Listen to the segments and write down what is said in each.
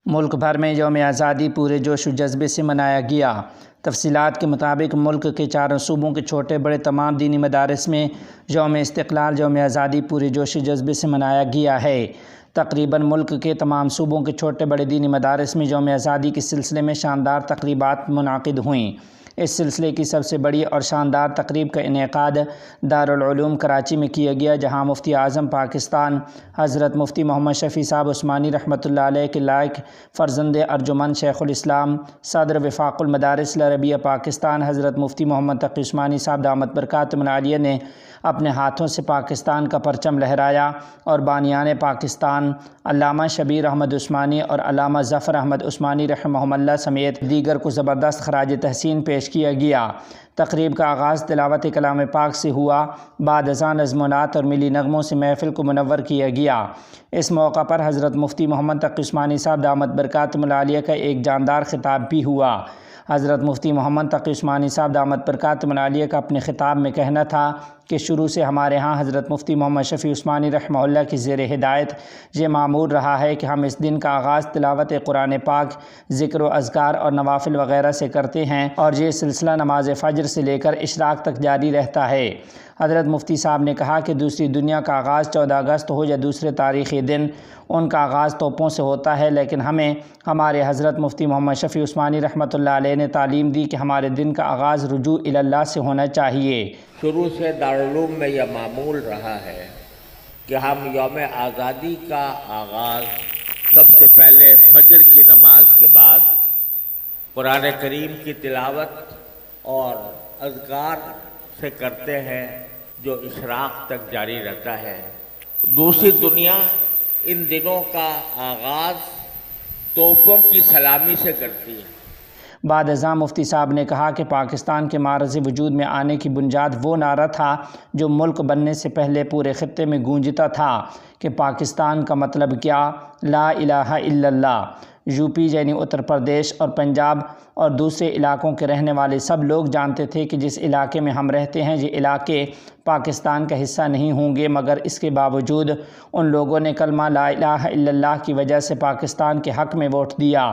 ملک بھر میں یوم آزادی پورے جوش و جذبے سے منایا گیا۔ تفصیلات کے مطابق ملک کے چاروں صوبوں کے چھوٹے بڑے تمام دینی مدارس میں یوم استقلال یوم آزادی پورے جوش و جذبے سے منایا گیا ہے۔ تقریباً ملک کے تمام صوبوں کے چھوٹے بڑے دینی مدارس میں یوم آزادی کے سلسلے میں شاندار تقریبات منعقد ہوئیں۔ اس سلسلے کی سب سے بڑی اور شاندار تقریب کا انعقاد دارالعلوم کراچی میں کیا گیا، جہاں مفتی اعظم پاکستان حضرت مفتی محمد شفیع صاحب عثمانی رحمۃ اللہ علیہ کے لائق فرزند ارجمند شیخ الاسلام صدر وفاق المدارس العربیہ پاکستان حضرت مفتی محمد تقی عثمانی صاحب دامت برکاتہم العالیہ نے اپنے ہاتھوں سے پاکستان کا پرچم لہرایا اور بانیان پاکستان علامہ شبیر احمد عثمانی اور علامہ ظفر احمد عثمانی رحمہم اللہ سمیت دیگر کو زبردست خراج تحسین پیش کیا گیا۔ تقریب کا آغاز تلاوت کلام پاک سے ہوا، بعد ازاں نظم و نعت اور ملی نغموں سے محفل کو منور کیا گیا۔ اس موقع پر حضرت مفتی محمد تقی عثمانی صاحب دامت برکاتہم العالیہ کا ایک جاندار خطاب بھی ہوا۔ حضرت مفتی محمد تقی عثمانی صاحب دامت برکاتہم العالیہ کا اپنے خطاب میں کہنا تھا کہ شروع سے ہمارے ہاں حضرت مفتی محمد شفیع عثمانی رحمہ اللہ کی زیر ہدایت یہ معمول رہا ہے کہ ہم اس دن کا آغاز تلاوت قرآن پاک، ذکر و اذکار اور نوافل وغیرہ سے کرتے ہیں، اور یہ سلسلہ نماز فجر سے لے کر اشراق تک جاری رہتا ہے۔ حضرت مفتی صاحب نے کہا کہ دوسری دنیا کا آغاز 14 اگست ہو یا دوسرے تاریخی دن، ان کا آغاز توپوں سے ہوتا ہے، لیکن ہمیں ہمارے حضرت مفتی محمد شفیع عثمانی رحمۃ اللہ علیہ نے تعلیم دی کہ ہمارے دن کا آغاز رجوع الی اللہ سے ہونا چاہیے۔ شروع سے دارالعلوم میں یہ معمول رہا ہے کہ ہم یوم آزادی کا آغاز سب سے پہلے فجر کی نماز کے بعد قرآن کریم کی تلاوت اور اذکار سے کرتے ہیں، جو اشراق تک جاری رہتا ہے۔ دوسری دنیا ان دنوں کا آغاز توپوں کی سلامی سے کرتی ہے۔ بعد ازاں مفتی صاحب نے کہا کہ پاکستان کے معرض وجود میں آنے کی بنیاد وہ نعرہ تھا جو ملک بننے سے پہلے پورے خطے میں گونجتا تھا کہ پاکستان کا مطلب کیا؟ لا الہ الا اللہ۔ یو پی یعنی اتر پردیش اور پنجاب اور دوسرے علاقوں کے رہنے والے سب لوگ جانتے تھے کہ جس علاقے میں ہم رہتے ہیں یہ علاقے پاکستان کا حصہ نہیں ہوں گے، مگر اس کے باوجود ان لوگوں نے کلمہ لا الہ الا اللہ کی وجہ سے پاکستان کے حق میں ووٹ دیا،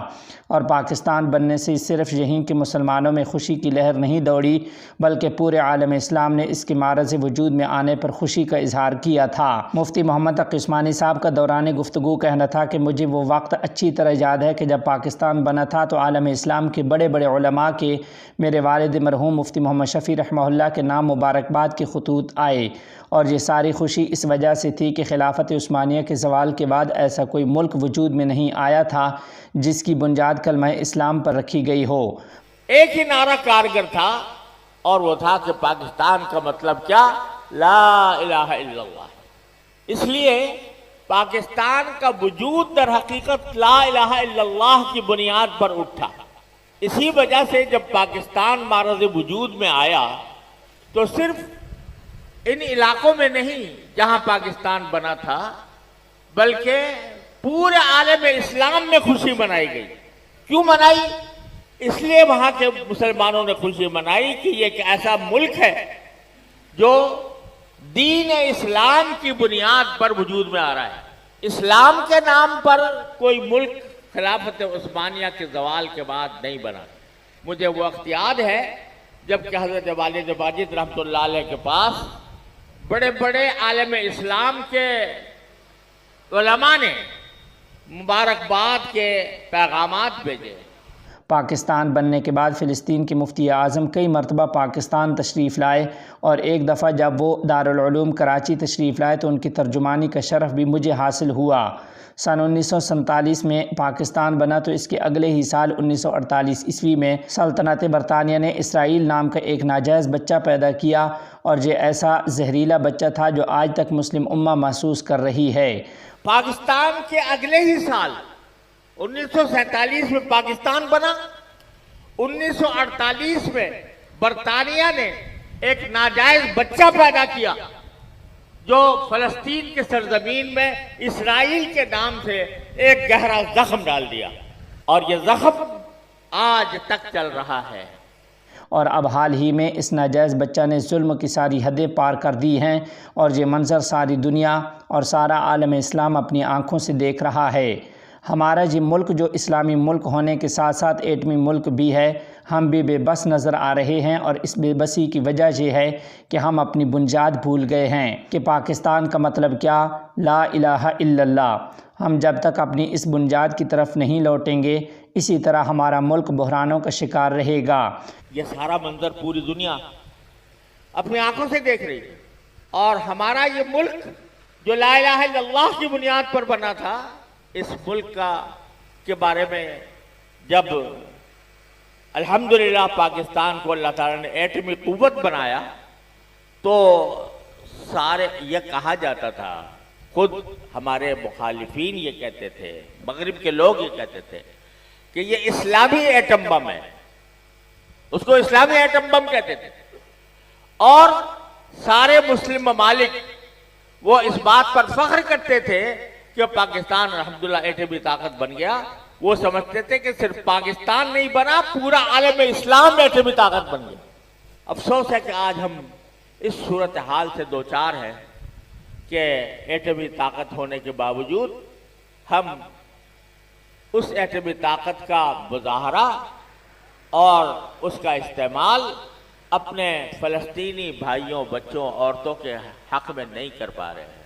اور پاکستان بننے سے صرف یہیں کہ مسلمانوں میں خوشی کی لہر نہیں دوڑی، بلکہ پورے عالم اسلام نے اس کے معرض وجود میں آنے پر خوشی کا اظہار کیا تھا۔ مفتی محمد تقی عثمانی صاحب کا دوران گفتگو کہنا تھا کہ مجھے وہ وقت اچھی طرح یاد ہے کہ جب پاکستان بنا تھا تو عالم اسلام کے بڑے بڑے علماء کے میرے والد مرحوم مفتی محمد شفیع رحمہ اللہ کے نام مبارکباد کے خطوط آئے، اور یہ ساری خوشی اس وجہ سے تھی کہ خلافت عثمانیہ کے زوال کے بعد ایسا کوئی ملک وجود میں نہیں آیا تھا جس کی بنیاد کلمہ اسلام پر رکھی گئی ہو۔ ایک ہی نعرہ کارگر تھا، اور وہ تھا کہ پاکستان کا مطلب کیا؟ لا الہ الا اللہ۔ اس لیے پاکستان کا وجود در حقیقت لا الہ الا اللہ کی بنیاد پر اٹھا۔ اسی وجہ سے جب پاکستان معرض وجود میں آیا تو صرف ان علاقوں میں نہیں جہاں پاکستان بنا تھا، بلکہ پورے عالم اسلام میں خوشی منائی گئی۔ کیوں منائی؟ اس لیے وہاں کے مسلمانوں نے خوشی منائی کہ یہ ایک ایسا ملک ہے جو دین اسلام کی بنیاد پر وجود میں آ رہا ہے۔ اسلام کے نام پر کوئی ملک خلافت عثمانیہ کے زوال کے بعد نہیں بنا۔ مجھے وہ وقت یاد ہے جب کہ حضرت والد ماجد رحمۃ اللہ علیہ کے پاس بڑے بڑے عالم اسلام کے علماء نے مبارکباد کے پیغامات بھیجے۔ پاکستان بننے کے بعد فلسطین کے مفتی اعظم کئی مرتبہ پاکستان تشریف لائے، اور ایک دفعہ جب وہ دارالعلوم کراچی تشریف لائے تو ان کی ترجمانی کا شرف بھی مجھے حاصل ہوا۔ سن 1947 میں پاکستان بنا تو اس کے اگلے ہی سال 1948 عیسوی میں سلطنت برطانیہ نے اسرائیل نام کا ایک ناجائز بچہ پیدا کیا، اور یہ ایسا زہریلا بچہ تھا جو آج تک مسلم امہ محسوس کر رہی ہے۔ پاکستان کے اگلے ہی سال 1947 میں پاکستان بنا۔ 1948 میں برطانیہ نے ایک ناجائز بچہ پیدا کیا جو فلسطین کے سرزمین میں اسرائیل کے نام سے ایک گہرا زخم ڈال دیا، اور یہ زخم آج تک چل رہا ہے۔ اور اب حال ہی میں اس ناجائز بچہ نے ظلم کی ساری حدیں پار کر دی ہیں، اور یہ منظر ساری دنیا اور سارا عالم اسلام اپنی آنکھوں سے دیکھ رہا ہے۔ ہمارا یہ ملک جو اسلامی ملک ہونے کے ساتھ ساتھ ایٹمی ملک بھی ہے، ہم بھی بے بس نظر آ رہے ہیں، اور اس بے بسی کی وجہ یہ ہے کہ ہم اپنی بنیاد بھول گئے ہیں کہ پاکستان کا مطلب کیا، لا الہ الا اللہ۔ ہم جب تک اپنی اس بنیاد کی طرف نہیں لوٹیں گے، اسی طرح ہمارا ملک بحرانوں کا شکار رہے گا۔ یہ سارا منظر پوری دنیا اپنی آنکھوں سے دیکھ رہی ہے، اور ہمارا یہ ملک جو لا الہ الا اللہ کی بنیاد پر بنا تھا، اس ملک کے بارے میں جب الحمدللہ پاکستان کو اللہ تعالیٰ نے ایٹمی قوت بنایا تو سارے یہ کہا جاتا تھا، خود ہمارے مخالفین یہ کہتے تھے، مغرب کے لوگ یہ کہتے تھے کہ یہ اسلامی ایٹم بم ہے، اس کو اسلامی ایٹم بم کہتے تھے، اور سارے مسلم ممالک وہ اس بات پر فخر کرتے تھے کہ پاکستان الحمدللہ ایٹمی طاقت بن گیا۔ وہ سمجھتے تھے کہ صرف پاکستان نہیں بنا، پورا عالم اسلام ایٹمی طاقت بن گیا۔ افسوس ہے کہ آج ہم اس صورتحال سے دوچار ہیں کہ ایٹمی طاقت ہونے کے باوجود ہم اس ایٹمی طاقت کا مظاہرہ اور اس کا استعمال اپنے فلسطینی بھائیوں، بچوں، عورتوں کے حق میں نہیں کر پا رہے ہیں۔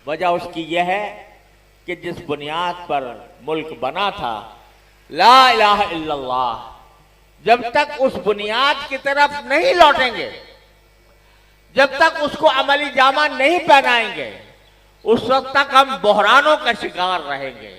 وجہ اس کی یہ ہے کہ جس بنیاد پر ملک بنا تھا، لا الہ الا اللہ، جب تک اس بنیاد کی طرف نہیں لوٹیں گے، جب تک اس کو عملی جامہ نہیں پہنائیں گے، اس وقت تک ہم بحرانوں کا شکار رہیں گے۔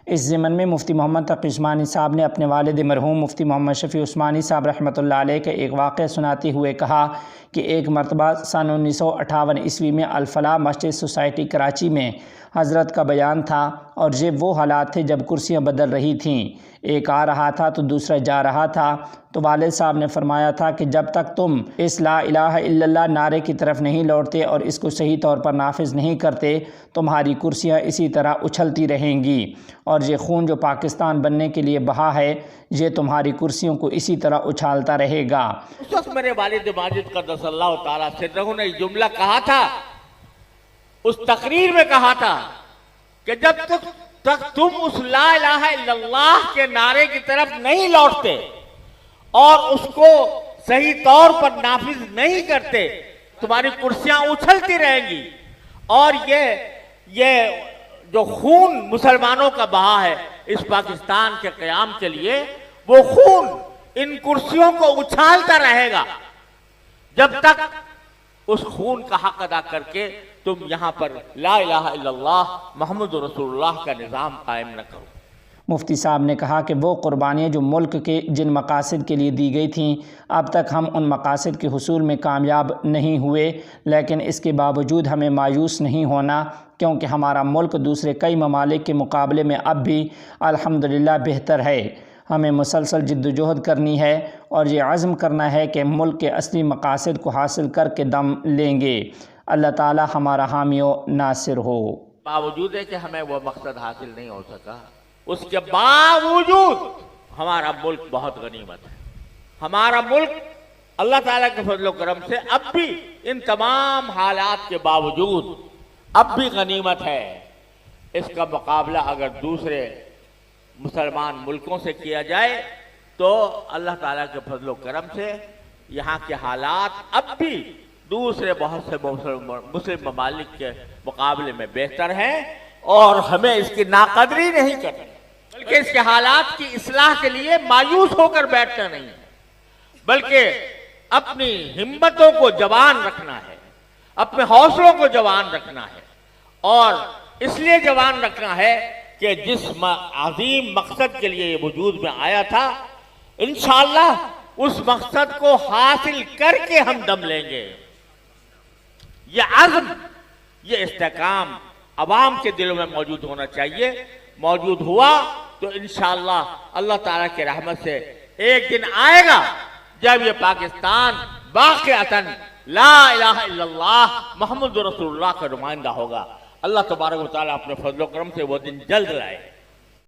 اس ضمن میں مفتی محمد تقی عثمانی صاحب نے اپنے والد مرحوم مفتی محمد شفیع عثمانی صاحب رحمۃ اللہ علیہ کا ایک واقعہ سناتے ہوئے کہا کہ ایک مرتبہ سن 1958 عیسوی میں الفلاح مسجد سوسائٹی کراچی میں حضرت کا بیان تھا، اور یہ وہ حالات تھے جب کرسیاں بدل رہی تھیں، ایک آ رہا تھا تو دوسرا جا رہا تھا، تو والد صاحب نے فرمایا تھا کہ جب تک تم اس لا الہ الا اللہ نعرے کی طرف نہیں لوٹتے اور اس کو صحیح طور پر نافذ نہیں کرتے، تمہاری کرسیاں اسی طرح اچھلتی رہیں گی، اور یہ خون جو پاکستان بننے کے لیے بہا ہے، یہ تمہاری کرسیوں کو اسی طرح اچھالتا رہے گا۔ اس وقت میرے والد ماجد قدس اللہ تعالیٰ سرہ نے یہ جملہ کہا تھا، اس تقریر میں کہا تھا کہ جب تک تم اس لا الہ الا اللہ کے نعرے کی طرف نہیں لوٹتے اور اس کو صحیح طور پر نافذ نہیں کرتے، تمہاری کرسیاں اچھلتی رہیں گی، اور یہ جو خون مسلمانوں کا بہا ہے اس پاکستان کے قیام کے لیے، وہ خون ان کرسیوں کو اچھالتا رہے گا جب تک اس خون کا حق ادا کر کے تم یہاں پر لا الہ الا اللہ محمد رسول اللہ کا نظام قائم نہ کرو۔ مفتی صاحب نے کہا کہ وہ قربانیاں جو ملک کے جن مقاصد کے لیے دی گئی تھیں، اب تک ہم ان مقاصد کے حصول میں کامیاب نہیں ہوئے، لیکن اس کے باوجود ہمیں مایوس نہیں ہونا، کیونکہ ہمارا ملک دوسرے کئی ممالک کے مقابلے میں اب بھی الحمدللہ بہتر ہے۔ ہمیں مسلسل جد و جہد کرنی ہے اور یہ عزم کرنا ہے کہ ملک کے اصلی مقاصد کو حاصل کر کے دم لیں گے۔ اللہ تعالی ہمارا حامی و ناصر ہو۔ باوجود ہے کہ ہمیں وہ مقصد حاصل نہیں ہو سکا، اس کے باوجود ہمارا ملک بہت غنیمت ہے۔ ہمارا ملک اللہ تعالیٰ کے فضل و کرم سے اب بھی ان تمام حالات کے باوجود اب بھی غنیمت ہے۔ اس کا مقابلہ اگر دوسرے مسلمان ملکوں سے کیا جائے تو اللہ تعالیٰ کے فضل و کرم سے یہاں کے حالات اب بھی دوسرے بہت سے مسلم ممالک کے مقابلے میں بہتر ہیں، اور ہمیں اس کی ناقدری نہیں کرنی، بلکہ اس کے حالات کی اصلاح کے لیے مایوس ہو کر بیٹھنا نہیں ہے، بلکہ اپنی ہمتوں کو جوان رکھنا ہے، اپنے حوصلوں کو جوان رکھنا ہے، اور اس لیے جوان رکھنا ہے کہ جس عظیم مقصد کے لیے یہ وجود میں آیا تھا، انشاءاللہ اس مقصد کو حاصل کر کے ہم دم لیں گے۔ یہ عزم، یہ استحکام عوام کے دلوں میں موجود ہونا چاہیے۔ موجود ہوا تو انشاءاللہ اللہ تعالیٰ کی رحمت سے ایک دن آئے گا جب یہ پاکستان واقعتاً لا الہ الا اللہ محمد رسول اللہ کا نمائندہ ہوگا۔ اللہ تبارک و تعالیٰ اپنے فضل و کرم سے وہ دن جلد لائے۔